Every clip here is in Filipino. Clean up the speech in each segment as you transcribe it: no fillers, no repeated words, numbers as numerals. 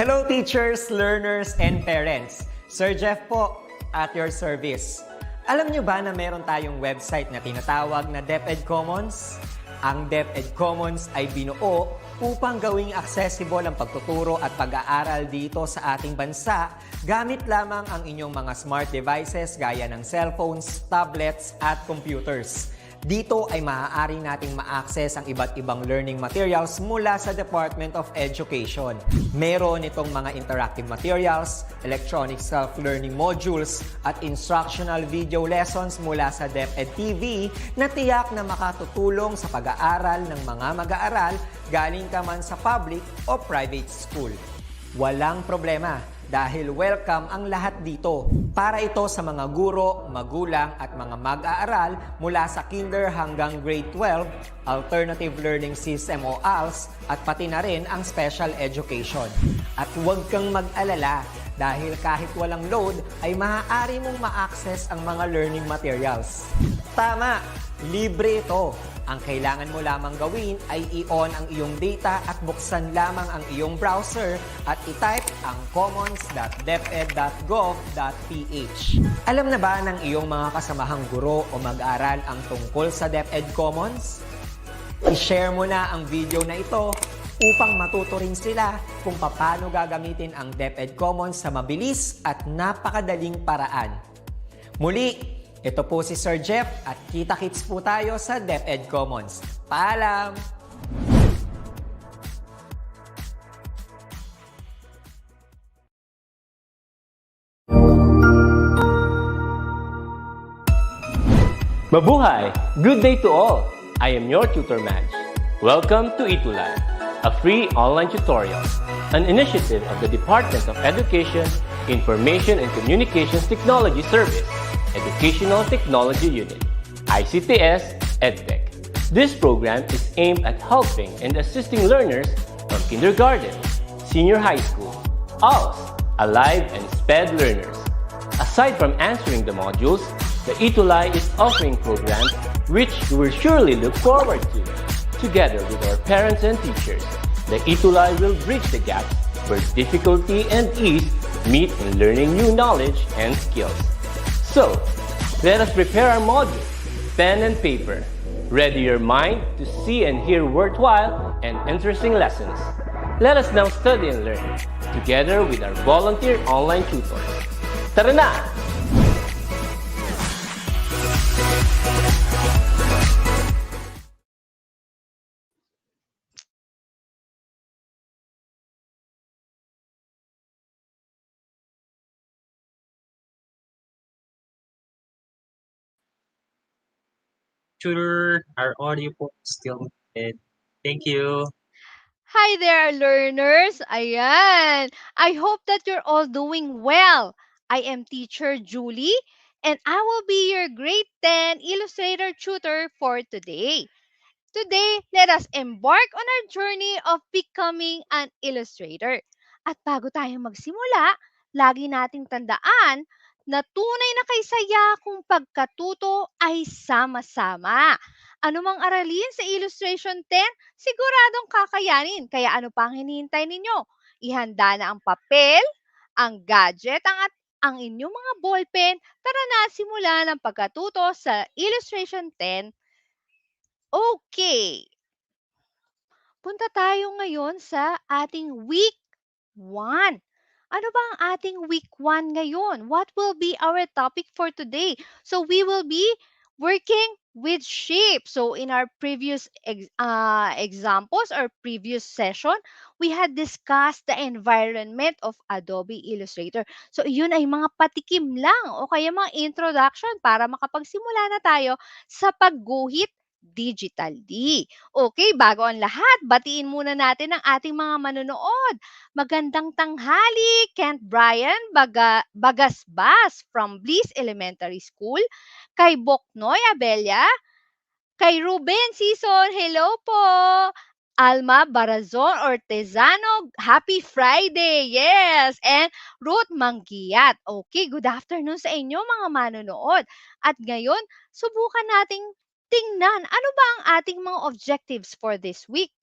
Hello teachers, learners, and parents. Sir Jeff po, at your service. Alam nyo ba na meron tayong website na tinatawag na DepEd Commons? Ang DepEd Commons ay binuo upang gawing accessible ang pagtuturo at pag-aaral dito sa ating bansa gamit lamang ang inyong mga smart devices gaya ng cellphones, tablets, at computers. Dito ay maaari nating ma-access ang iba't ibang learning materials mula sa Department of Education. Meron itong mga interactive materials, electronic self-learning modules, at instructional video lessons mula sa DepEd TV na tiyak na makatutulong sa pag-aaral ng mga mag-aaral galing ka man sa public o private school. Walang problema dahil welcome ang lahat dito. Para ito sa mga guro, magulang at mga mag-aaral mula sa kinder hanggang grade 12, alternative learning system o ALS, at pati na rin ang special education. At huwag kang mag-alala dahil kahit walang load ay maaari mong ma-access ang mga learning materials. Tama! Libre ito. Ang kailangan mo lamang gawin ay i-on ang iyong data at buksan lamang ang iyong browser at i-type ang commons.deped.gov.ph. Alam na ba ng iyong mga kasamahang guro o mag-aral ang tungkol sa DepEd Commons? I-share mo na ang video na ito upang matuto rin sila kung paano gagamitin ang DepEd Commons sa mabilis at napakadaling paraan. Muli, ito po si Sir Jeff at kita-kits po tayo sa DepEd Commons. Paalam! Mabuhay! Good day to all! I am your tutor Madge. Welcome to ETUlay, a free online tutorial, an initiative of the Department of Education, Information and Communications Technology Service, Educational Technology Unit, ICTS, EdTech. This program is aimed at helping and assisting learners from kindergarten, senior high school, ALS, Alive, and SPED learners. Aside from answering the modules, the ETUlay is offering programs which you will surely look forward to. Together with our parents and teachers, the ETUlay will bridge the gap where difficulty and ease meet in learning new knowledge and skills. So, let us prepare our module, pen and paper. Ready your mind to see and hear worthwhile and interesting lessons. Let us now study and learn, together with our volunteer online tutors. Tara na! Tutor, our audio port is still muted. Thank you. Hi there, learners! Ayan! I hope that you're all doing well. I am Teacher Julie, and I will be your grade 10 illustrator tutor for today. Today, let us embark on our journey of becoming an illustrator. At bago tayo magsimula, lagi nating tandaan na tunay na kaysaya kung pagkatuto ay sama-sama. Ano mang aralin sa Illustration 10, siguradong kakayanin. Kaya ano pang hinihintay ninyo? Ihanda na ang papel, ang gadget, ang inyong mga ballpen. Tara na simulan ang pagkatuto sa Illustration 10. Okay. Punta tayo ngayon sa ating week 1. Ano ba ang ating week 1 ngayon? What will be our topic for today? So we will be working with shape. So in our previous examples or previous session, we had discussed the environment of Adobe Illustrator. So yun ay mga patikim lang o kaya mga introduction para makapagsimula na tayo sa pagguhit digitally. Okay, bago ang lahat, batiin muna natin ang ating mga manonood. Magandang tanghali, Kent Brian Bagasbas from Bliss Elementary School, kay Boknoy Abella, kay Ruben Sison, hello po! Alma Barazon Ortezano, happy Friday! Yes! And Ruth Manggiat. Okay, good afternoon sa inyo mga manonood. At ngayon, subukan nating tingnan ano ba ang ating mga objectives for this week.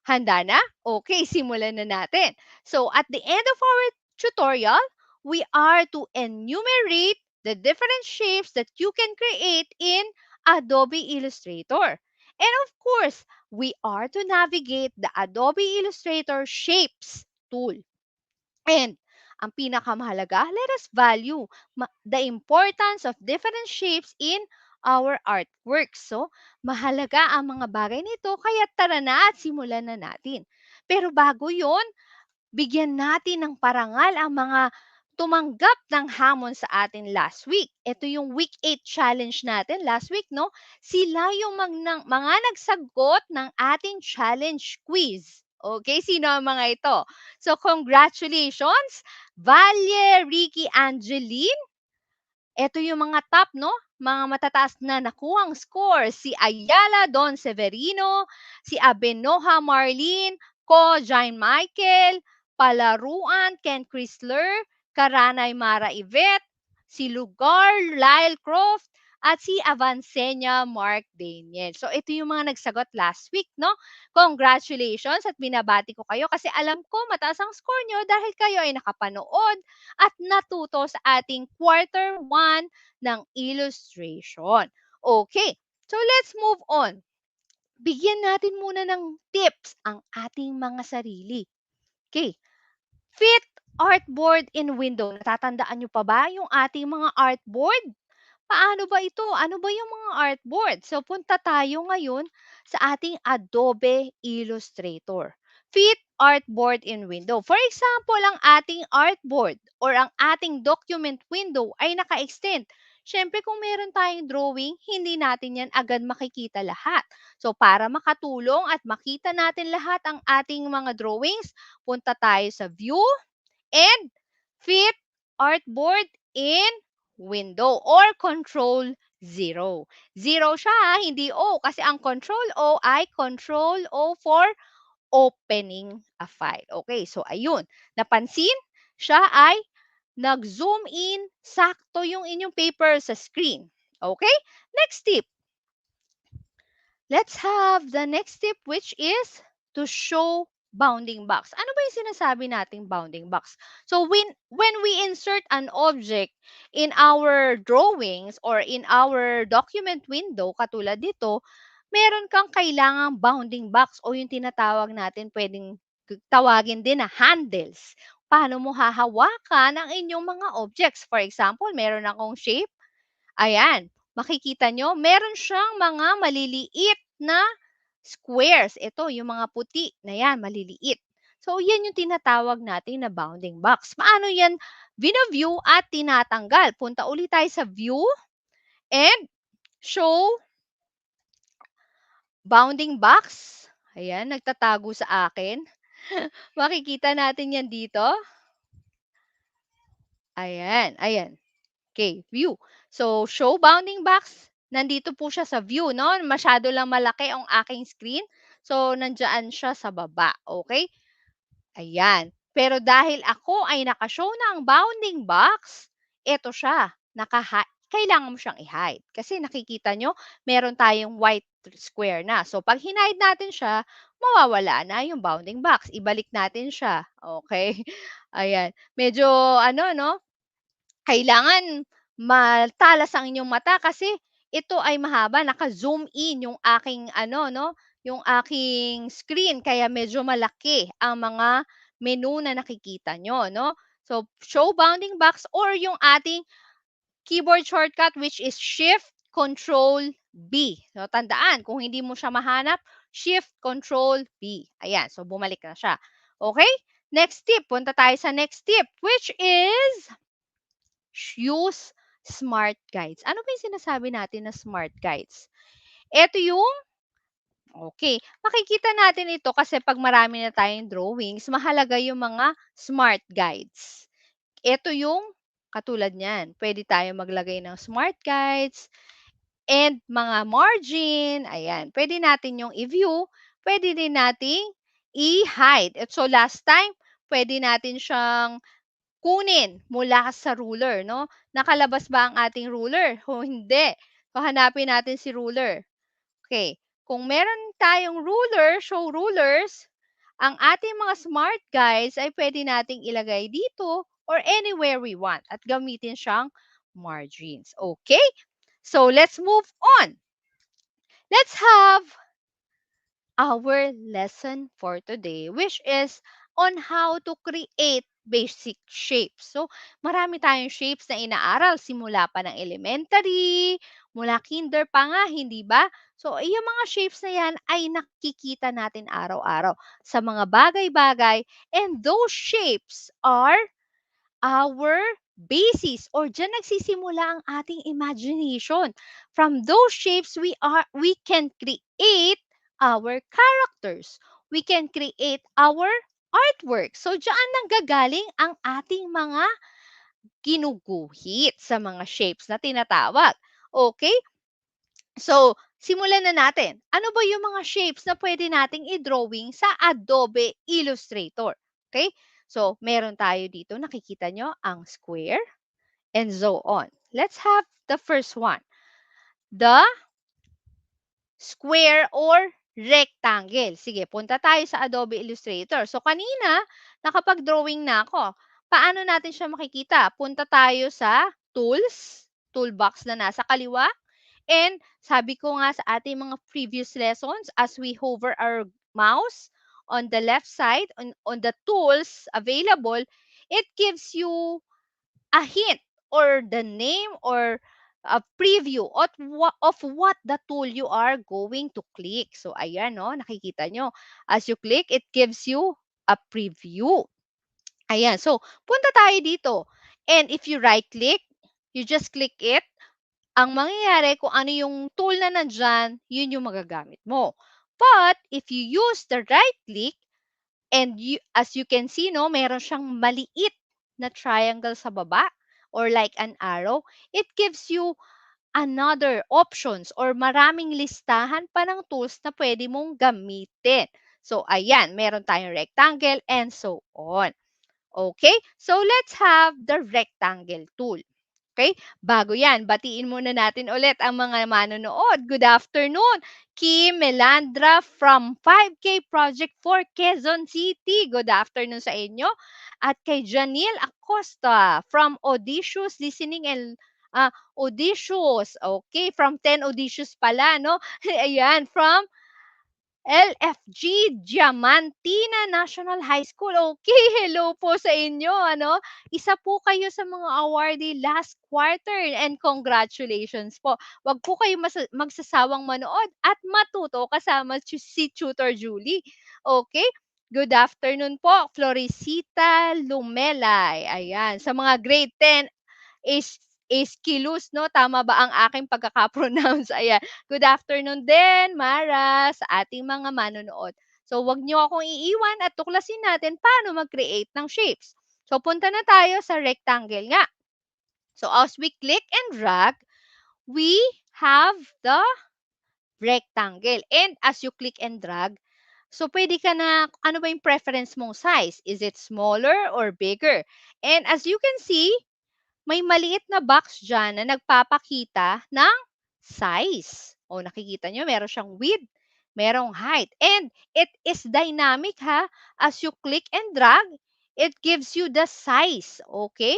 Handa na? Okay, simulan na natin. So, at the end of our tutorial, we are to enumerate the different shapes that you can create in Adobe Illustrator. And of course, we are to navigate the Adobe Illustrator Shapes tool. And ang pinakamahalaga, let us value the importance of different shapes in our artwork. So, mahalaga ang mga bagay nito, kaya tara na at simulan na natin. Pero bago yon, bigyan natin ng parangal ang mga tumanggap ng hamon sa atin last week. Ito yung week 8 challenge natin last week, no? Sila yung mga nagsagot ng ating challenge quiz. Okay, sino ang mga ito? So, congratulations, Valye, Ricky, Angeline. Ito yung mga top, no? Mga matataas na nakuhang score. Si Ayala Don Severino, si Abenoha Marlene, Ko Jain Michael, Palaruan Ken Chrysler, Karanay Mara Yvette, si Lugar Lyle Croft, at si Avancenia Mark Daniel. So, ito yung mga nagsagot last week, no? Congratulations at binabati ko kayo kasi alam ko mataas ang score nyo dahil kayo ay nakapanood at natuto sa ating quarter 1 ng illustration. Okay, so let's move on. Bigyan natin muna ng tips ang ating mga sarili. Okay, fit artboard in window. Natatandaan nyo pa ba yung ating mga artboard? Paano ba ito? Ano ba yung mga artboard? So, punta tayo ngayon sa ating Adobe Illustrator. Fit artboard in window. For example, ang ating artboard or ang ating document window ay naka-extend. Siyempre, kung meron tayong drawing, hindi natin yan agad makikita lahat. So, para makatulong at makita natin lahat ang ating mga drawings, punta tayo sa View and Fit Artboard in Window or Control 0. 0 siya, hindi O. Kasi ang Control O ay Control O for opening a file. Okay, so ayun. Napansin? Siya ay nag-zoom in, sakto yung inyong paper sa screen. Okay? Next tip. Let's have the next tip, which is to show bounding box. Ano ba yung sinasabi nating bounding box? So when we insert an object in our drawings or in our document window, katulad dito, meron kang kailangang bounding box o yung tinatawag natin, pwedeng tawagin din na handles. Paano mo hahawakan ang inyong mga objects? For example, meron akong shape. Ayan, makikita nyo, meron siyang mga maliliit na squares. Ito, yung mga puti na yan, maliliit. So, yan yung tinatawag natin na bounding box. Paano yan view at tinatanggal? Punta ulit tayo sa view and show bounding box. Ayan, nagtatago sa akin. Makikita natin yan dito. Ayan, ayan. Okay, view. So, show bounding box. Nandito po siya sa view, no? Masyado lang malaki ang aking screen. So, nandiyan siya sa baba. Okay? Ayan. Pero dahil ako ay nakashow na ang bounding box, ito siya. Kailangan mo siyang i-hide. Kasi nakikita nyo, meron tayong white square na. So, pag hinide natin siya, mawawala na yung bounding box. Ibalik natin siya. Okay? Ayan. Medyo, no? Kailangan matalas ang inyong mata kasi ito ay mahaba, naka-zoom in yung aking yung aking screen kaya medyo malaki ang mga menu na nakikita nyo, no? So, show bounding box or yung ating keyboard shortcut which is Shift Control B. So, tandaan, kung hindi mo siya mahanap, Shift Control B. Ayan, so bumalik na siya. Okay? Next tip, punta tayo sa next tip which is use smart guides. Ano ba yung sinasabi natin na smart guides? Ito yung, okay, makikita natin ito kasi pag marami na tayong drawings, mahalaga yung mga smart guides. Ito yung katulad niyan. Pwede tayo maglagay ng smart guides and mga margin. Ayan, pwede natin yung i-view. Pwede din nating i-hide. So last time, pwede natin siyang kunin mula sa ruler, no? Nakalabas ba ang ating ruler? O hindi. So, hanapin natin si ruler. Okay. Kung meron tayong ruler, show rulers, ang ating mga smart guides ay pwede nating ilagay dito or anywhere we want at gamitin siyang margins. Okay? So, let's move on. Let's have our lesson for today, which is on how to create basic shapes. So, marami tayong shapes na inaaral simula pa ng elementary, mula kinder pa nga, hindi ba? So, yung mga shapes na yan ay nakikita natin araw-araw sa mga bagay-bagay, and those shapes are our basis or diyan nagsisimula ang ating imagination. From those shapes we can create our characters. We can create our artwork. So diyan nanggagaling ang ating mga ginuguhit sa mga shapes na tinatawag. Okay? So, simulan na natin. Ano ba yung mga shapes na pwede nating i-drawing sa Adobe Illustrator? Okay? So, meron tayo dito, nakikita nyo, ang square and so on. Let's have the first one. The square or rectangle. Sige, punta tayo sa Adobe Illustrator. So, kanina, nakapag-drawing na ako. Paano natin siya makikita? Punta tayo sa Tools, toolbox na nasa kaliwa. And sabi ko nga sa ating mga previous lessons, as we hover our mouse on the left side, on the tools available, it gives you a hint or the name or a preview of what the tool you are going to click. So, ayan, no, nakikita nyo. As you click, it gives you a preview. Ayan. So, punta tayo dito. And if you right-click, you just click it, ang mangyayari kung ano yung tool na nandyan, yun yung magagamit mo. But, if you use the right click, and as you can see, no, meron siyang maliit na triangle sa baba, or like an arrow, it gives you another options or maraming listahan pa ng tools na pwede mong gamitin. So, ayan, meron tayong rectangle and so on. Okay? So, let's have the rectangle tool. Okay? Bago yan, batiin muna natin ulit ang mga manonood. Good afternoon. Kim Melandra from 5K Project for Quezon City. Good afternoon sa inyo. At kay Janelle Acosta from Audacious Listening and Audacious. Okay, from 10 Audacious pala, no? Ayan, from LFG Diamantina National High School. Okay, hello po sa inyo, ano? Isa po kayo sa mga awardee last quarter and congratulations po. Wag po kayo magsasawang manood at matuto kasama si Tutor Julie. Okay? Good afternoon po, Florisita Lumelay. Ayan, sa mga grade 10 is Kilus, no? Tama ba ang aking pagkaka-pronounce? Ayan. Good afternoon din, Mara, sa ating mga manonood. So, wag niyo akong iiwan at tuklasin natin paano mag-create ng shapes. So, punta na tayo sa rectangle nga. So, as we click and drag, we have the rectangle. And as you click and drag, so pwede ka na, ano ba yung preference mong size? Is it smaller or bigger? And as you can see, may maliit na box dyan na nagpapakita ng size. O nakikita nyo, meron siyang width, merong height. And it is dynamic ha. As you click and drag, it gives you the size. Okay?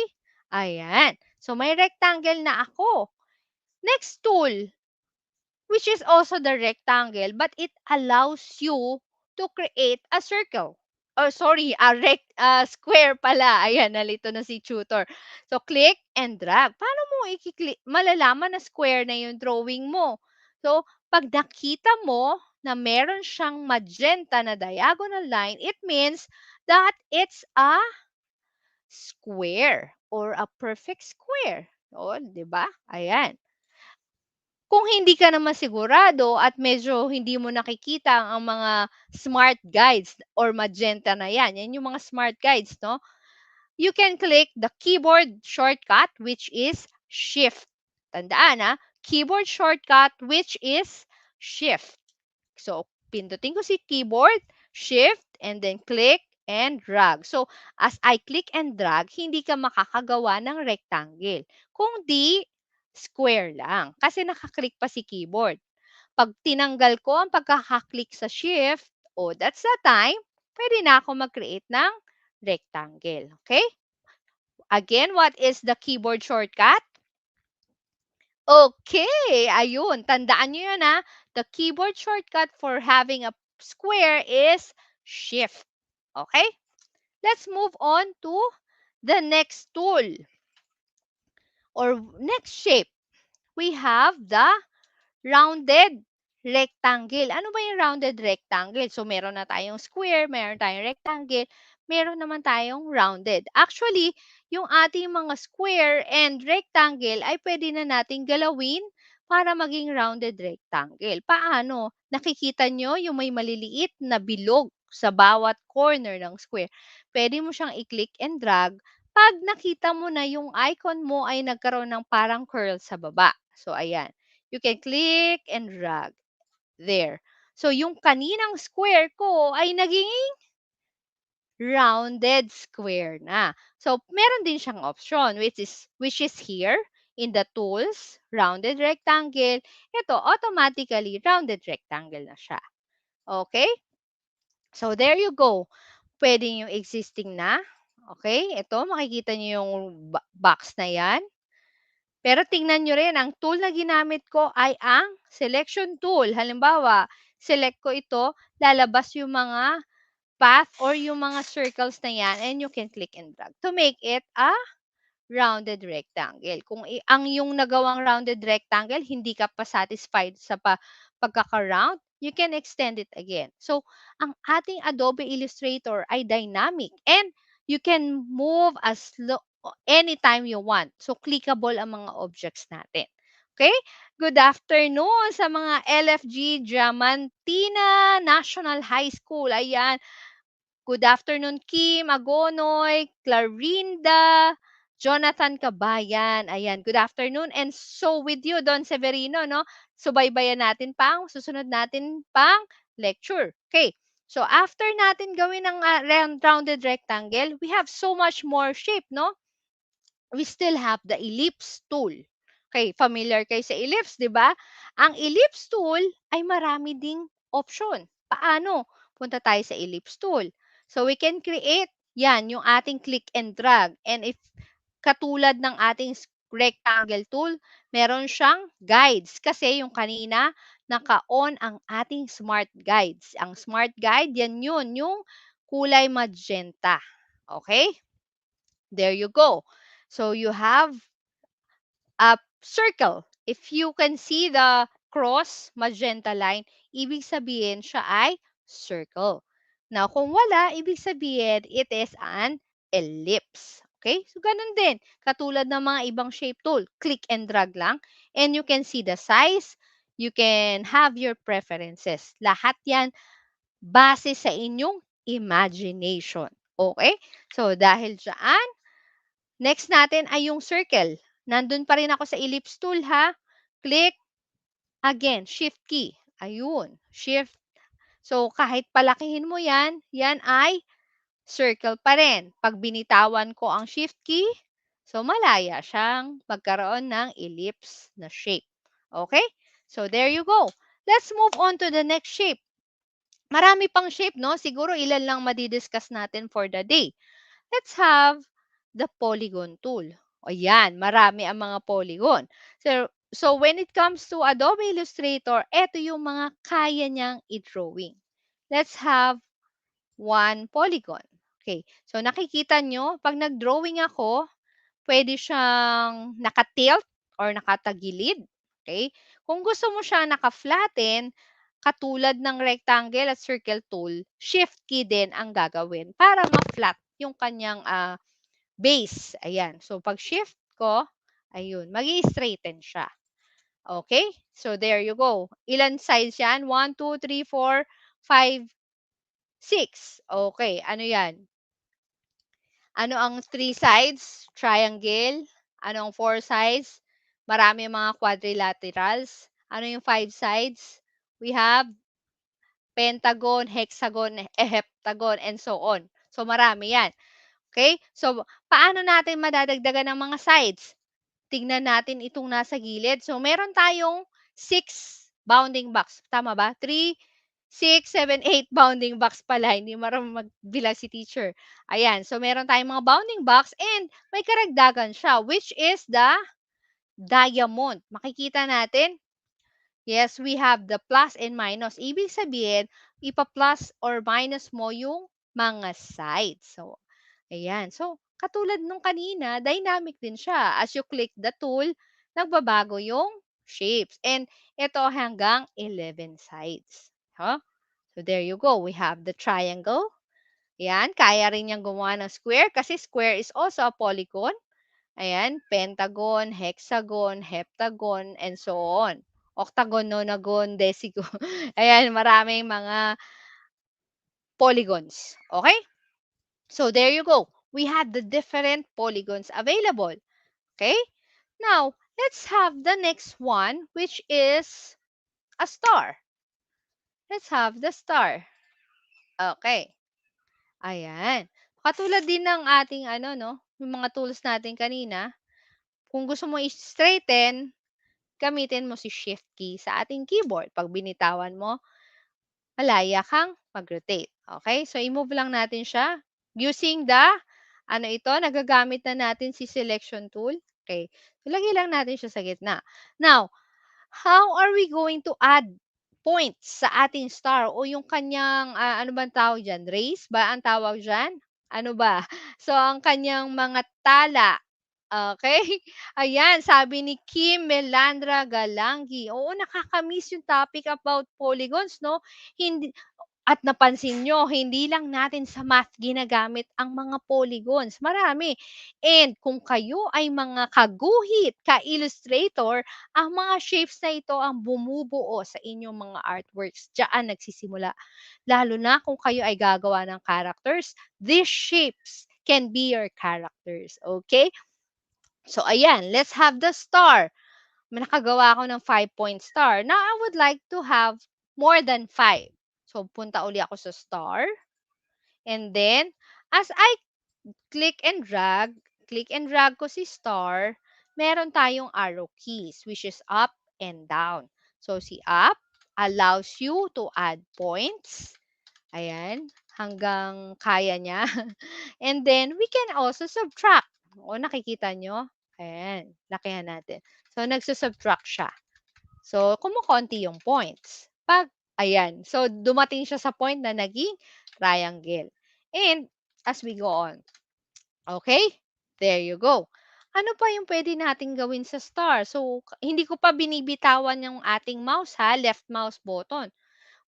Ayan. So may rectangle na ako. Next tool, which is also the rectangle, but it allows you to create a circle. Oh, sorry, a square pala. Ayan, nalito na si tutor. So, click and drag. Paano mo malalaman na square na yung drawing mo? So, pag nakita mo na meron siyang magenta na diagonal line, it means that it's a square or a perfect square. O, di ba? Ayan. Kung hindi ka naman sigurado at medyo hindi mo nakikita ang mga smart guides or magenta na yan, yan yung mga smart guides, no? You can click the keyboard shortcut which is Shift. Tandaan keyboard shortcut which is Shift. So, pindutin ko si keyboard, Shift, and then click and drag. So, as I click and drag, hindi ka makakagawa ng rectangle. Kung di, square lang. Kasi nakaklik pa si keyboard. Pag tinanggal ko ang pagkakaklik sa shift, that's the time pwede na ako mag-create ng rectangle. Okay? Again, what is the keyboard shortcut? Okay, ayun. Tandaan nyo yun ha. The keyboard shortcut for having a square is Shift. Okay? Let's move on to the next tool or next shape. We have the rounded rectangle. Ano ba yung rounded rectangle? So, meron na tayong square, meron tayong rectangle, meron naman tayong rounded. Actually, yung ating mga square and rectangle ay pwede na nating galawin para maging rounded rectangle. Paano? Nakikita nyo yung may maliliit na bilog sa bawat corner ng square. Pwede mo siyang i-click and drag. Pag nakita mo na yung icon mo ay nagkaroon ng parang curl sa baba. So, ayan. You can click and drag. There. So, yung kaninang square ko ay naging rounded square na. So, meron din siyang option which is here in the tools, rounded rectangle. Ito, automatically rounded rectangle na siya. Okay? So, there you go. Pwede yung existing na. Okay? Ito, makikita niyo yung box na yan. Pero tingnan nyo rin, ang tool na ginamit ko ay ang selection tool. Halimbawa, select ko ito, lalabas yung mga path or yung mga circles na yan and you can click and drag to make it a rounded rectangle. Kung ang yung nagawang rounded rectangle, hindi ka pa satisfied sa pagkaka-round, you can extend it again. So, ang ating Adobe Illustrator ay dynamic and you can move as anytime you want. So, clickable ang mga objects natin. Okay? Good afternoon sa mga LFG Diamantina National High School. Ayan. Good afternoon, Kim Agonoy, Clarinda, Jonathan Kabayan. Ayan, good afternoon. And so with you, Don Severino, no? Subaybayan natin pang susunod natin pang lecture. Okay. So after natin gawin ng rounded rectangle, we have so much more shape, no? We still have the ellipse tool. Okay, familiar kayo sa ellipse, di ba? Ang ellipse tool ay marami ding option. Paano? Punta tayo sa ellipse tool. So, we can create, yan, yung ating click and drag. And if katulad ng ating rectangle tool, meron siyang guides. Kasi yung kanina, naka-on ang ating smart guides. Ang smart guide, yan yun, yung kulay magenta. Okay? There you go. So, you have a circle. If you can see the cross, magenta line, ibig sabihin siya ay circle. Now, kung wala, ibig sabihin it is an ellipse. Okay? So, ganun din. Katulad ng mga ibang shape tool. Click and drag lang. And you can see the size. You can have your preferences. Lahat yan base sa inyong imagination. Okay? So, dahil dyan, next natin ay yung circle. Nandun pa rin ako sa ellipse tool ha. Click. Again, shift key. Ayun. Shift. So, kahit palakihin mo yan, yan ay circle pa rin. Pag binitawan ko ang shift key, so malaya siyang magkaroon ng ellipse na shape. Okay? So, there you go. Let's move on to the next shape. Marami pang shape, no? Siguro ilan lang madidiscuss natin for the day. Let's have the polygon tool. O yan, marami ang mga polygon. So when it comes to Adobe Illustrator, ito yung mga kaya niyang i-drawing. Let's have one polygon. Okay, so nakikita nyo, pag nag-drawing ako, pwede siyang naka-tilt or nakatagilid. Okay? Kung gusto mo siya naka-flatten, katulad ng rectangle at circle tool, shift key din ang gagawin para ma-flat yung kanyang base. Ayan. So, pag shift ko, ayun, mag-i-straighten siya. Okay? So, there you go. Ilan sides yan? 1, 2, 3, 4, 5, 6. Okay. Ano yan? Ano ang 3 sides? Triangle. Ano ang 4 sides? Marami mga quadrilaterals. Ano yung 5 sides? We have pentagon, hexagon, heptagon, and so on. So, marami yan. Okay? So, paano natin madadagdagan ng mga sides? Tingnan natin itong nasa gilid. So, meron tayong 6 bounding box. Tama ba? 3, 6, 7, 8 bounding box pala. Hindi marunong magbilang si teacher. Ayan. So, meron tayong mga bounding box and may karagdagan siya, which is the diamond. Makikita natin, yes, we have the plus and minus. Ibig sabihin, ipa-plus or minus mo yung mga sides. So, ayan. So, katulad nung kanina, dynamic din siya. As you click the tool, nagbabago yung shapes. And ito hanggang 11 sides. Huh? So, there you go. We have the triangle. Ayan. Kaya rin niyang gumawa ng square kasi square is also a polygon. Ayan, pentagon, hexagon, heptagon, and so on. Octagon, nonagon, decigon. Ayan, maraming mga polygons. Okay? So, there you go. We have the different polygons available. Okay? Now, let's have the next one, which is a star. Let's have the star. Okay. Ayan. Katulad din ng ating ano, no? Yung mga tools natin kanina. Kung gusto mo i-straighten, gamitin mo si shift key sa ating keyboard. Pag binitawan mo, malaya kang mag-rotate. Okay? So, i-move lang natin siya using the, ano ito, nagagamit na natin si selection tool. Okay. So, lagay lang natin siya sa gitna. Now, how are we going to add points sa ating star o yung kanyang, ano bang tawag dyan? Rays ba ang tawag dyan? Ano ba? So, ang kanyang mga tala. Okay? Ayan, sabi ni Kim Melandra Galangi. Oo, nakakamiss yung topic about polygons, no? Hindi, at napansin nyo, hindi lang natin sa math ginagamit ang mga polygons. Marami. And kung kayo ay mga kaguhit, ka-illustrator, ang mga shapes na ito ang bumubuo sa inyong mga artworks. Diyan nagsisimula. Lalo na kung kayo ay gagawa ng characters, these shapes can be your characters. Okay? So, ayan, let's have the star. Nakagawa ako ng 5-point star. Now, I would like to have more than 5. So, punta uli ako sa star. And then, as I click and drag ko si star, meron tayong arrow keys, which is up and down. So, si up allows you to add points. Ayan, hanggang kaya niya. And then, we can also subtract. O, nakikita nyo? Ayan, lakihan natin. So, nagsusubtract siya. So, kumukonti yung points. Ayan. So, dumating siya sa point na naging triangle. And, as we go on. Okay? There you go. Ano pa yung pwede nating gawin sa star? So, hindi ko pa binibitawan yung ating mouse ha, left mouse button.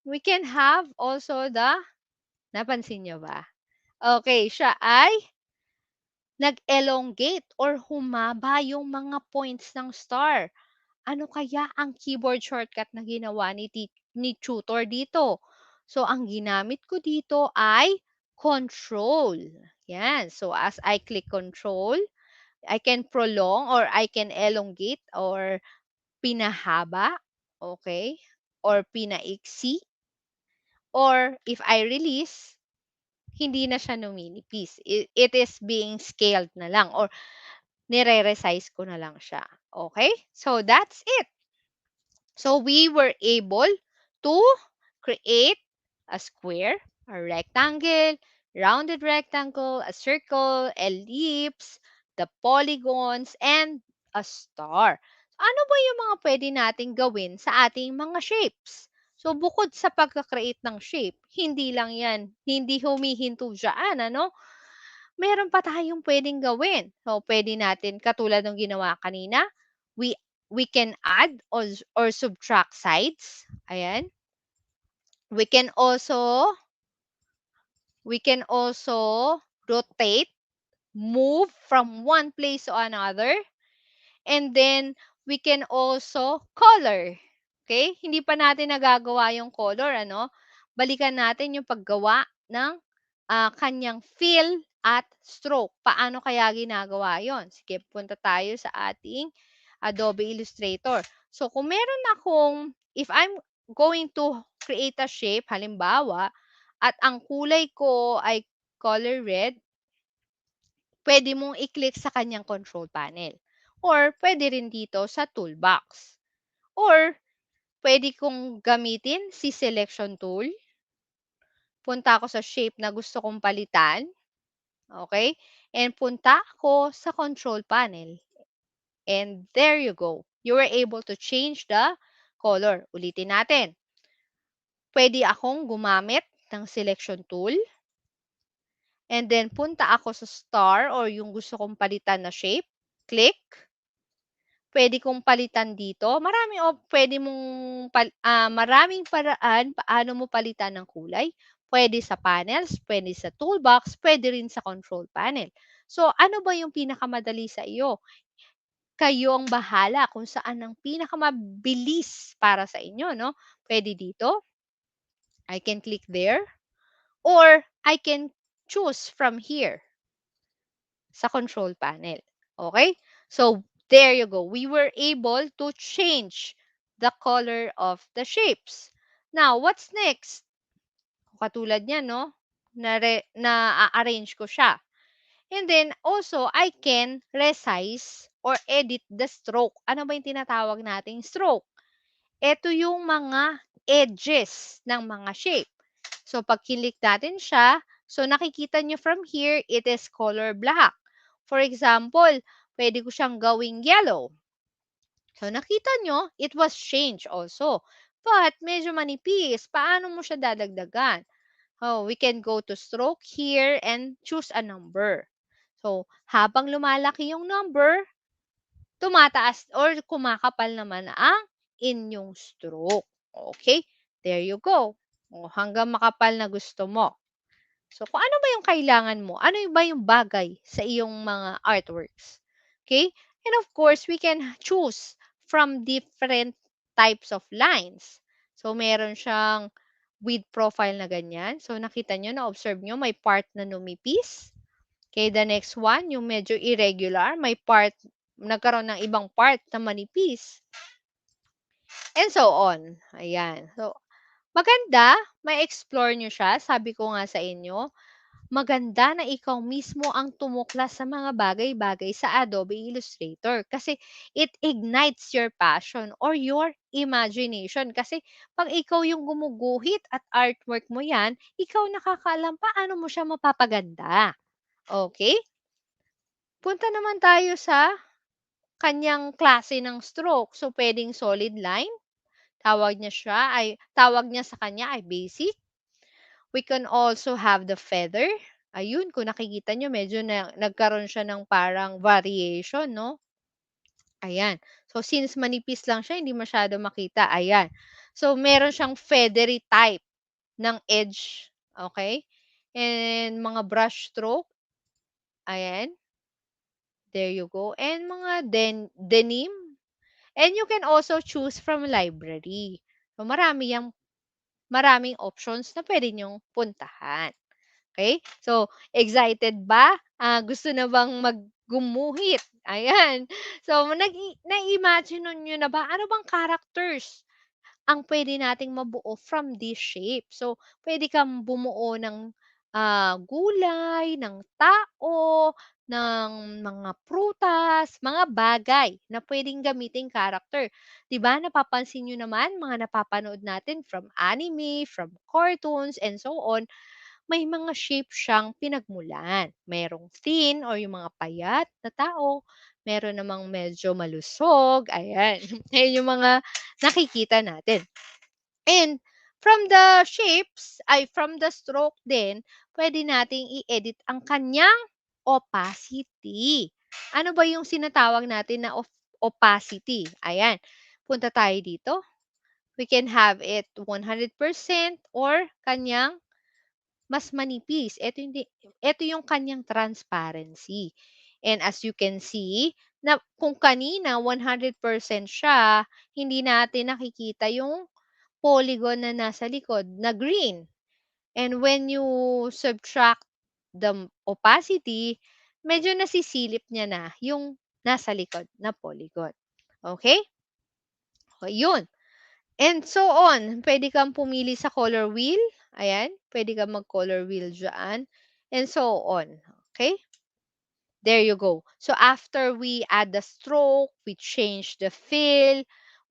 We can have also the, napansin nyo ba? Okay, siya ay nag-elongate or humaba yung mga points ng star. Ano kaya ang keyboard shortcut na ginawa ni tutor dito? So, ang ginamit ko dito ay control. Yan. So, as I click control, I can prolong or I can elongate or pinahaba. Okay? Or pinaiksi. Or if I release, hindi na siya numinipis. It is being scaled na lang or nire-resize ko na lang siya. Okay? So, that's it. So, we were able to create a square, a rectangle, rounded rectangle, a circle, ellipse, the polygons, and a star. Ano ba yung mga pwede nating gawin sa ating mga shapes? So, bukod sa pagka-create ng shape, hindi lang yan, hindi humihinto dyan, ano? Meron pa tayong pwedeng gawin. So, pwede natin, katulad ng ginawa kanina, we we can add or subtract sides. Ayan. We can also rotate, move from one place to another. And then, we can also color. Okay? Hindi pa natin nagagawa yung color, ano? Balikan natin yung paggawa ng kanyang fill at stroke. Paano kaya ginagawa yon? Sige, punta tayo sa ating Adobe Illustrator. So, kung meron akong, if I'm going to create a shape, halimbawa, at ang kulay ko ay color red, pwede mong i-click sa kanyang control panel. Or pwede rin dito sa toolbox. Or Pwede kong gamitin si selection tool. Punta ako sa shape na gusto kong palitan. Okay? And punta ako sa control panel. And there you go. You were able to change the color. Ulitin natin. Pwede akong gumamit ng selection tool. And then, punta ako sa star or yung gusto kong palitan na shape. Click. Pwede kong palitan dito. Maraming paraan paano mo palitan ng kulay. Pwede sa panels, pwede sa toolbox, pwede rin sa control panel. So, ano ba yung pinakamadali sa iyo? Kayo ang bahala kung saan ang pinakamabilis para sa inyo, no? Pwede dito. I can click there. Or, I can choose from here sa control panel. Okay? So, there you go. We were able to change the color of the shapes. Now, what's next? Katulad niyan, no? Na-arrange ko siya. And then, also, I can resize or edit the stroke. Ano ba yung tinatawag nating stroke? Ito yung mga edges ng mga shape. So, pag kilik natin siya, so nakikita nyo from here, it is color black. For example, pwede ko siyang gawing yellow. So, nakita nyo, it was changed also. But, medyo manipis. Paano mo siya dadagdagan? Oh, we can go to stroke here and choose a number. So, habang lumalaki yung number, tumataas or kumakapal naman ang inyong stroke. Okay? There you go. O, hanggang makapal na gusto mo. So, kung ano ba yung kailangan mo? Ano ba yung bagay sa iyong mga artworks? Okay? And of course, we can choose from different types of lines. So, meron siyang with profile na ganyan. So, nakita nyo, na-observe nyo, may part na numipis. Okay, the next one, yung medyo irregular, may part, nagkaroon ng ibang part na manipis. And so on. Ayan. So, maganda, may explore nyo siya. Sabi ko nga sa inyo, maganda na ikaw mismo ang tumuklas sa mga bagay-bagay sa Adobe Illustrator kasi it ignites your passion or your imagination. Kasi pag ikaw yung gumuguhit at artwork mo yan, ikaw nakakaalam paano mo siya mapapaganda. Okay? Punta naman tayo sa kanyang klase ng stroke. So, pwedeng solid line. Tawag niya sa kanya ay basic. We can also have the feather. Ayun, kung nakikita nyo, medyo nagkaroon siya ng parang variation, no? Ayan. So, since manipis lang siya, hindi masyado makita. Ayan. So, meron siyang feathery type ng edge. Okay? And mga brush stroke. Ayan. There you go. And mga denim. And you can also choose from library. So, maraming options na pwede nyong puntahan. Okay? So, excited ba? Gusto na bang maggumuhit? Ayan. So, na-imagine nyo na ba? Ano bang characters ang pwede nating mabuo from this shape? So, pwede kang bumuo ng gulay, ng tao, ng mga prutas, mga bagay na pwedeng gamiting character. 'Di ba napapansin niyo naman mga napapanood natin from anime, from cartoons, and so on, may mga shape siyang pinagmulan. Merong thin or yung mga payat na tao, meron namang medyo malusog, ayan. Ayan yung mga nakikita natin. And from the shapes, from the stroke din, pwede nating i-edit ang kanyang opacity. Ano ba yung sinatawag natin na opacity? Ayan. Punta tayo dito. We can have it 100% or kanyang mas manipis. Ito yung kanyang transparency. And as you can see, na kung kanina 100% siya, hindi natin nakikita yung polygon na nasa likod na green. And when you subtract the opacity, medyo nasisilip niya na yung nasa likod na polygon. Okay? O, yun. And so on. Pwede kang pumili sa color wheel. Ayan. Pwede kang mag-color wheel dyan. And so on. Okay? There you go. So after we add the stroke, we change the fill,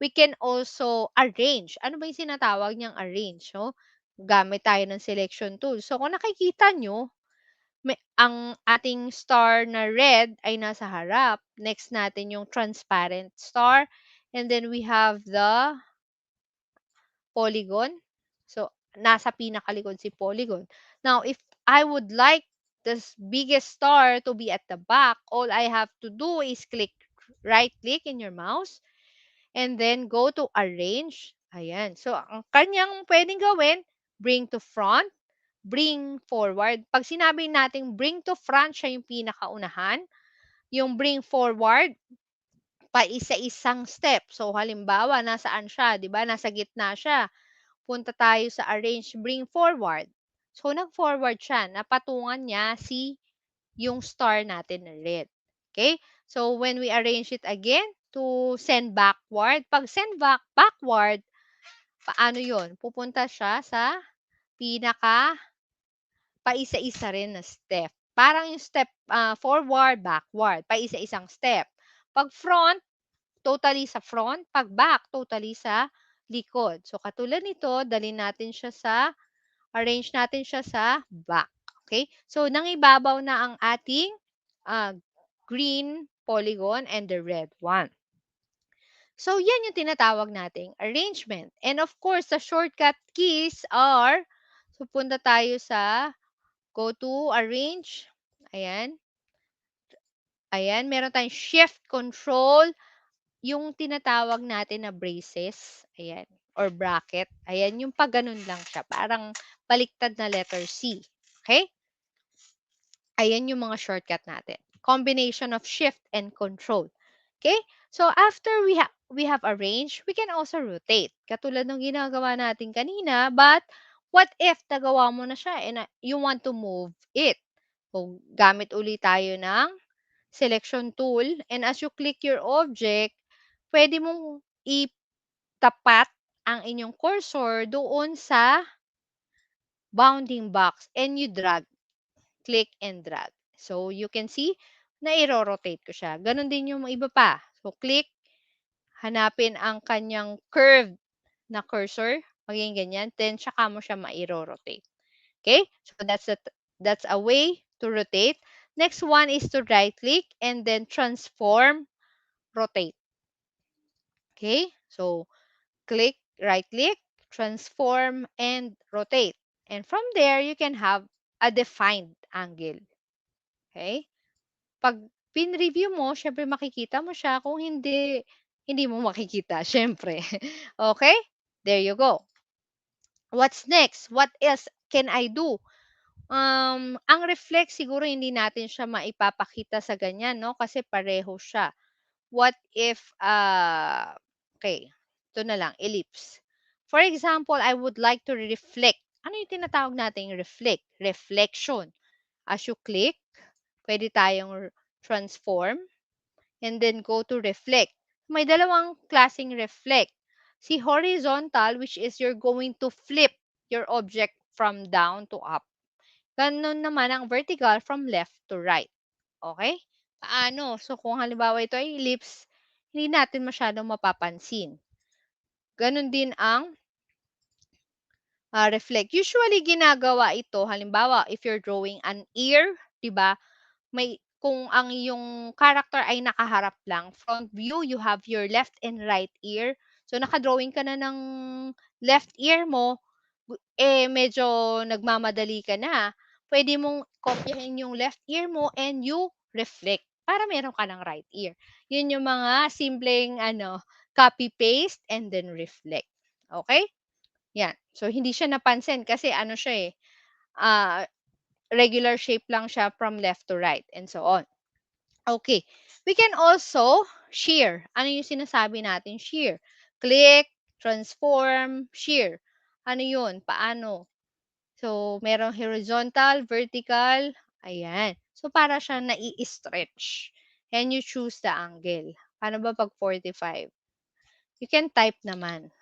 we can also arrange. Ano ba yung sinatawag niyang arrange, no? Gamit tayo ng selection tool. So, kung nakikita nyo, ang ating star na red ay nasa harap. Next natin yung transparent star. And then we have the polygon. So, nasa pinakalikod si polygon. Now, if I would like this biggest star to be at the back, all I have to do is right-click in your mouse and then go to arrange. Ayan. So, ang kanyang pwedeng gawin, bring to front, bring forward. Pag sinabi natin bring to front, siya yung pinakaunahan. Yung bring forward, pa isa-isang step. So, halimbawa, nasaan siya? Di ba? Nasa gitna siya. Punta tayo sa arrange, bring forward. So, nag-forward siya. Napatungan niya yung star natin na red. Okay? So, when we arrange it again to send backward, pag send backward, paano yun? Pupunta siya sa pinaka paisa-isa rin na step. Parang yung step forward, backward, paisa-isang step. Pag front, totally sa front. Pag back, totally sa likod. So, katulad nito, arrange natin siya sa back. Okay? So, nangibabaw na ang ating uh, green polygon and the red one. So, yan yung tinatawag nating arrangement. And of course, the shortcut keys are, so punta tayo sa go to arrange. Ayan. Ayan, meron tayong shift control, yung tinatawag natin na braces. Ayan. Or bracket. Ayan, yung pag ganun lang siya. Parang baliktad na letter C. Okay? Ayan yung mga shortcut natin. Combination of shift and control. Okay? So, after we have arranged, we can also rotate. Katulad ng ginagawa natin kanina, but what if nagawa mo na siya and you want to move it? So, gamit ulit tayo ng selection tool and as you click your object, pwede mong itapat ang inyong cursor doon sa bounding box and you click and drag. So, you can see na i-rotate ko siya. Ganon din yung iba pa. So, click, hanapin ang kanyang curved na cursor, maging ganyan, then tsaka mo siya ma-rotate. Okay? So, that's a way to rotate. Next one is to right-click and then transform, rotate. Okay? So, click, right-click, transform, and rotate. And from there, you can have a defined angle. Okay? Pag pin-review mo, syempre makikita mo siya. Kung hindi, hindi mo makikita, syempre. Okay? There you go. What's next? What else can I do? Ang reflect siguro hindi natin siya maipapakita sa ganyan, no? Kasi pareho siya. What if, okay, ito na lang, ellipse. For example, I would like to reflect. Ano yung tinatawag nating reflect? Reflection. As you click, pwede tayong transform and then go to reflect. May dalawang klaseng reflect. Si horizontal, which is you're going to flip your object from down to up. Ganun naman ang vertical from left to right. Okay? Paano? So, kung halimbawa ito ay ellipse, hindi natin masyadong mapapansin. Ganun din ang reflect. Usually, ginagawa ito, halimbawa, if you're drawing an ear, di ba? Kung ang iyong character ay nakaharap lang, front view, you have your left and right ear. So, nakadrawing ka na ng left ear mo, medyo nagmamadali ka na. Pwede mong kopyahin yung left ear mo and you reflect para meron ka ng right ear. Yun yung mga simpleng copy-paste and then reflect. Okay? Yan. So, hindi siya napansin kasi siya regular shape lang siya from left to right and so on. Okay. We can also shear. Ano yung sinasabi natin shear? Click, transform, shear. Ano yun? Paano? So, merong horizontal, vertical. Ayan. So, para siya nai-stretch. And you choose the angle. Paano ba pag 45? You can type naman.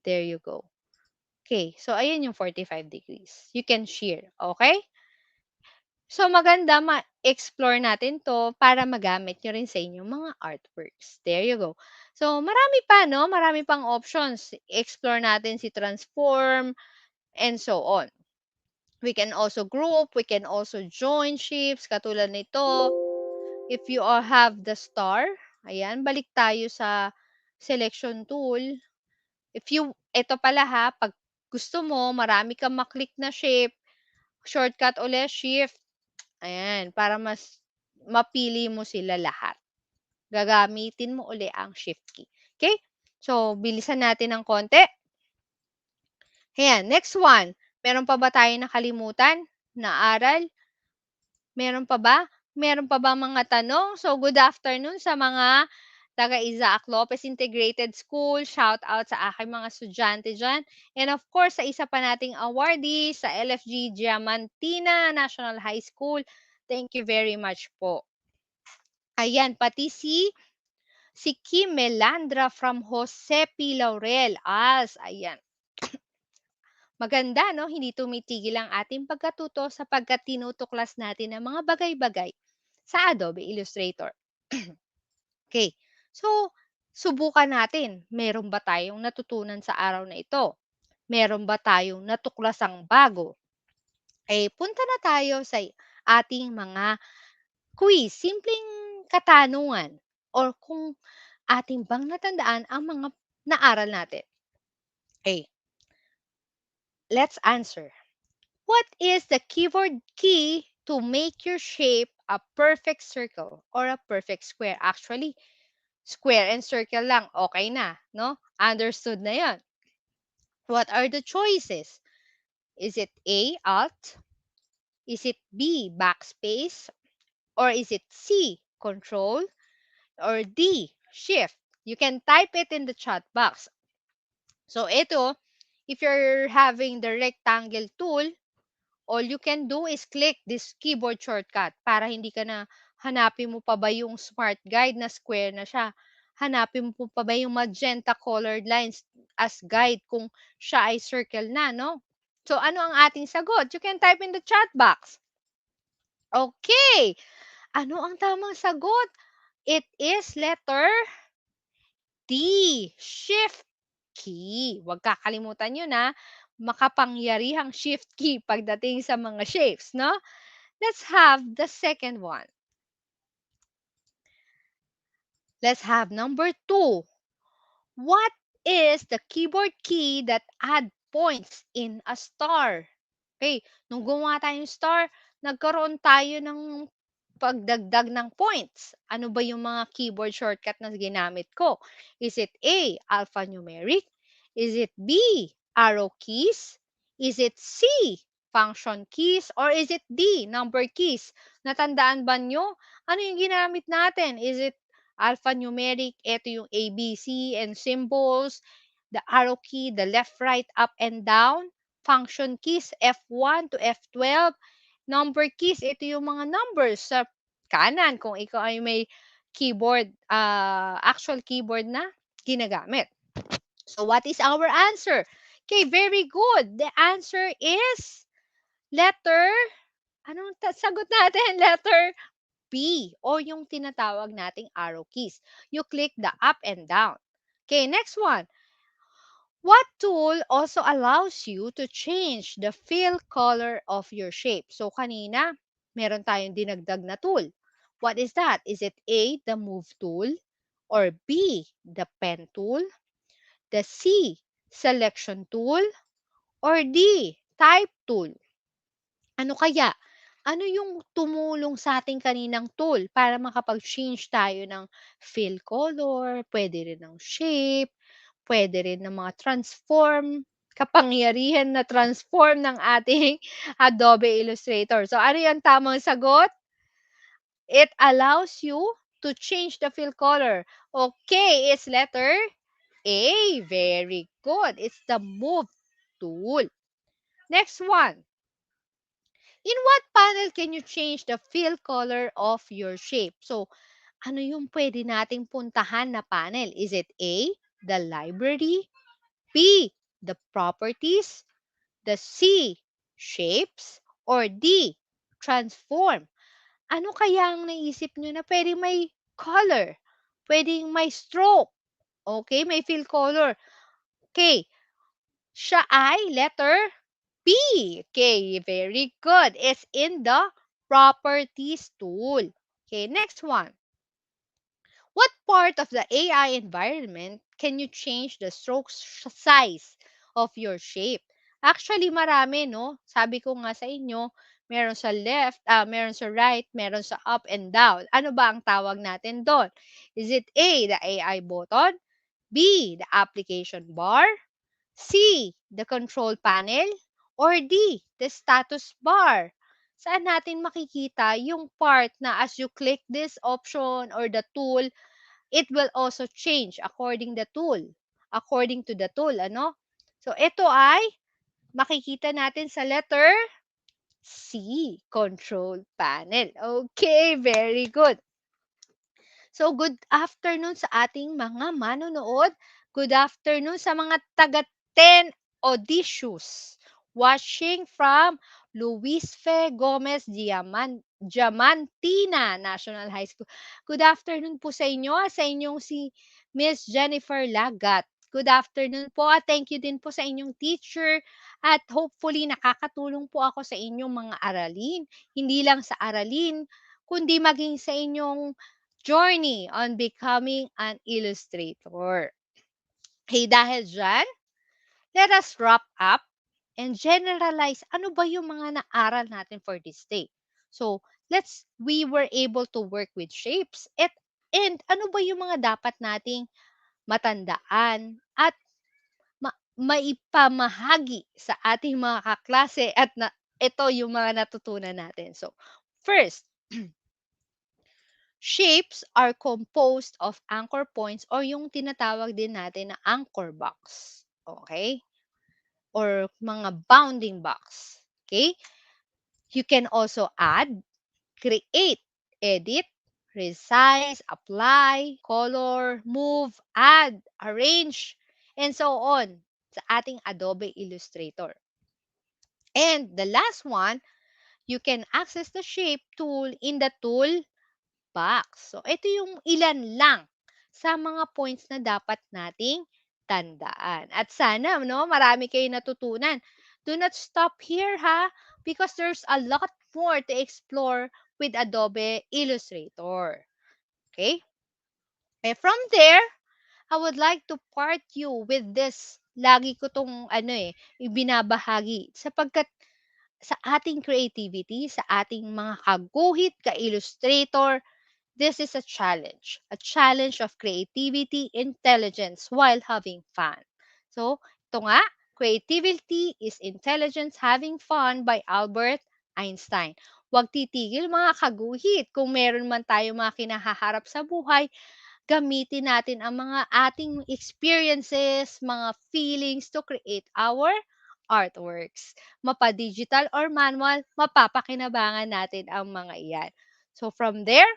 There you go. Okay. So, ayan yung 45 degrees. You can shear. Okay? So, maganda ma-explore natin 'to para magamit niyo rin sa inyong mga artworks. There you go. So, marami pa 'no, marami pang options. Explore natin si transform and so on. We can also group, we can also join shapes katulad nito. If you all have the star, ayan, balik tayo sa selection tool. Ito pala ha, 'pag gusto mo marami kang ma-click na shape, shortcut ulit shift, ayan, para mas mapili mo sila lahat. Gagamitin mo uli ang shift key. Okay? So, bilisan natin ng konti. Ayan, next one. Meron pa ba tayong nakalimutan na aral? Meron pa ba? Meron pa ba mga tanong? So, good afternoon sa mga taga Isaac Lopez Integrated School. Shout out sa aking mga estudyante dyan. And of course, sa isa pa nating awardee sa LFG Diamantina National High School. Thank you very much po. Ayan, pati si Kim Melandra from Jose P. Laurel. Ayan. Maganda, no? Hindi tumitigil ang ating pagkatuto sapagkat tinutuklas natin ang mga bagay-bagay sa Adobe Illustrator. Okay. So, subukan natin. Meron ba tayong natutunan sa araw na ito? Meron ba tayong natuklasang bago? Punta na tayo sa ating mga quiz. Simpleng katanungan or kung ating bang natandaan ang mga naaral natin. Okay. Let's answer. What is the keyboard key to make your shape a perfect circle or a perfect square? Actually, square and circle lang, okay na, no? Understood na yon. What are the choices? Is it A, Alt? Is it B, Backspace? Or is it C, Control? Or D, Shift? You can type it in the chat box. So, ito, if you're having the rectangle tool, all you can do is click this keyboard shortcut para hindi ka na hanapin mo pa ba yung smart guide na square na siya. Hanapin mo pa ba yung magenta colored lines as guide kung siya ay circle na, no? So, ano ang ating sagot? You can type in the chat box. Okay. Ano ang tamang sagot? It is letter D, shift key. Huwag kakalimutan yun ha. Makapangyarihang shift key pagdating sa mga shapes, no? Let's have the second one. Let's have number 2. What is the keyboard key that add points in a star? Okay, nung gumawa tayong star, nagkaroon tayo ng pagdagdag ng points. Ano ba yung mga keyboard shortcut na ginamit ko? Is it A, alphanumeric? Is it B, arrow keys? Is it C, function keys? Or is it D, number keys? Natandaan ba nyo? Ano yung ginamit natin? Is it alphanumeric? Ito yung A, B, C, and symbols. The arrow key, the left, right, up, and down. Function keys, F1 to F12. Number keys, ito yung mga numbers sa kanan kung ikaw ay may keyboard, actual keyboard na ginagamit. So, what is our answer? Okay, very good. The answer is letter, anong sagot natin? Letter B o yung tinatawag nating arrow keys. You click the up and down. Okay, next one. What tool also allows you to change the fill color of your shape? So, kanina, meron tayong dinagdag na tool. What is that? Is it A, the move tool? Or B, the pen tool? The C, selection tool? Or D, type tool? Ano kaya? Ano yung tumulong sa ating kaninang tool para makapag-change tayo ng fill color, pwede rin ng shape, pwede rin ng mga transform, kapangyarihan na transform ng ating Adobe Illustrator. So, ano yung tamang sagot? It allows you to change the fill color. Okay, it's letter A. Very good. It's the move tool. Next one. In what panel can you change the fill color of your shape? So, ano yung pwede nating puntahan na panel? Is it A, the library, B, the properties, the C, shapes, or D, transform. Ano kaya ang naisip nyo na pwedeng may color, pwedeng may stroke, okay, may fill color. Okay, siya ay letter P. Okay, very good. It's in the properties tool. Okay, next one. What part of the AI environment can you change the stroke size of your shape? Actually, marami, no? Sabi ko nga sa inyo, meron sa left, meron sa right, meron sa up and down. Ano ba ang tawag natin doon? Is it A, the AI button? B, the application bar? C, the control panel? Or D, the status bar? Saan natin makikita yung part na as you click this option or the tool, it will also change according to the tool, ano? So, ito ay makikita natin sa letter C, control panel. Okay, very good. So, good afternoon sa ating mga manonood. Good afternoon sa mga taga 10 Odysseus watching from Luis Fe Gomez Diamantina National High School. Good afternoon po sa inyo, sa inyong si Miss Jennifer Lagat. Good afternoon po at thank you din po sa inyong teacher at hopefully nakakatulong po ako sa inyong mga aralin. Hindi lang sa aralin, kundi maging sa inyong journey on becoming an illustrator. Okay, dahil dyan, let us wrap up and generalize ano ba yung mga naaral natin for this day. So, we were able to work with shapes and ano ba yung mga dapat nating matandaan at maipamahagi sa ating mga kaklase at ito yung mga natutunan natin. So, first, shapes are composed of anchor points or yung tinatawag din natin na anchor box. Okay? Or mga bounding box. Okay? You can also add, create, edit, resize, apply, color, move, add, arrange, and so on sa ating Adobe Illustrator. And the last one, you can access the shape tool in the tool box. So, ito yung ilan lang sa mga points na dapat nating tandaan. At sana, no, marami kayo natutunan. Do not stop here, ha? Because there's a lot more to explore with Adobe Illustrator. Okay? And from there, I would like to part you with this. Lagi ko tong ibinabahagi sapagkat sa ating creativity, sa ating mga kaguhit, ka-illustrator, this is a challenge of creativity, intelligence while having fun. So, ito nga, Creativity is Intelligence Having Fun by Albert Einstein. Huwag titigil mga kaguhit. Kung meron man tayo mga kinahaharap sa buhay, gamitin natin ang mga ating experiences, mga feelings to create our artworks. Mapa-digital or manual, mapapakinabangan natin ang mga iyan. So from there,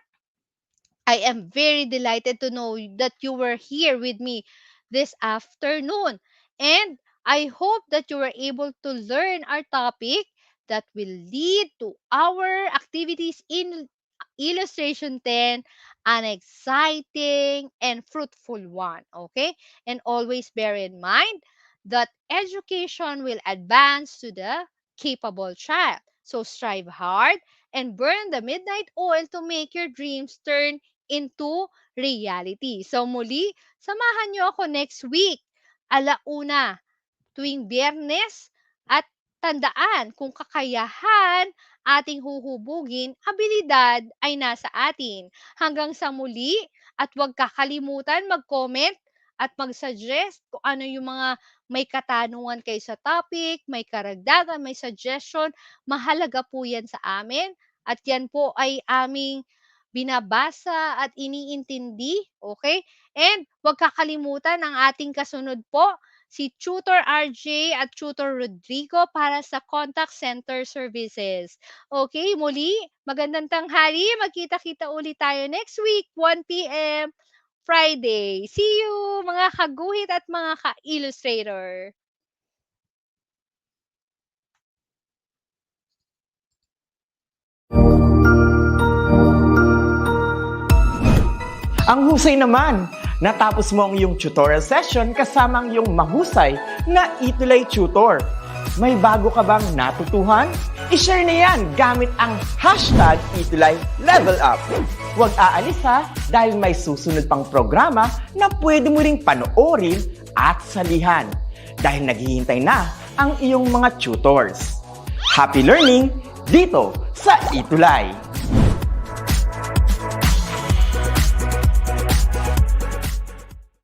I am very delighted to know that you were here with me this afternoon. And I hope that you were able to learn our topic that will lead to our activities in Illustration 10, an exciting and fruitful one. Okay? And always bear in mind that education will advance to the capable child. So strive hard and burn the midnight oil to make your dreams turn into reality. So muli, samahan niyo ako next week, alauna, tuwing Biyernes, at tandaan kung kakayahan ating huhubugin, abilidad ay nasa atin. Hanggang sa muli, at huwag kakalimutan mag-comment at mag-suggest kung ano yung mga may katanungan kayo sa topic, may karagdagan, may suggestion. Mahalaga po yan sa amin at yan po ay aming binabasa at iniintindi. Okay? And huwag kakalimutan ang ating kasunod po, si Tutor RJ at Tutor Rodrigo para sa contact center services. Okay, muli, magandang tanghali. Magkita-kita ulit tayo next week, 1 p.m. Friday. See you, mga kaguhit at mga ka-illustrator. Ang husay naman! Natapos mo ang iyong tutorial session kasama ang iyong mahusay na ETUlay tutor. May bago ka bang natutuhan? I-share na yan gamit ang hashtag ETUlay Level Up. Huwag aalis ha, dahil may susunod pang programa na pwede mo ring panoorin at salihan. Dahil naghihintay na ang iyong mga tutors. Happy learning dito sa ETUlay!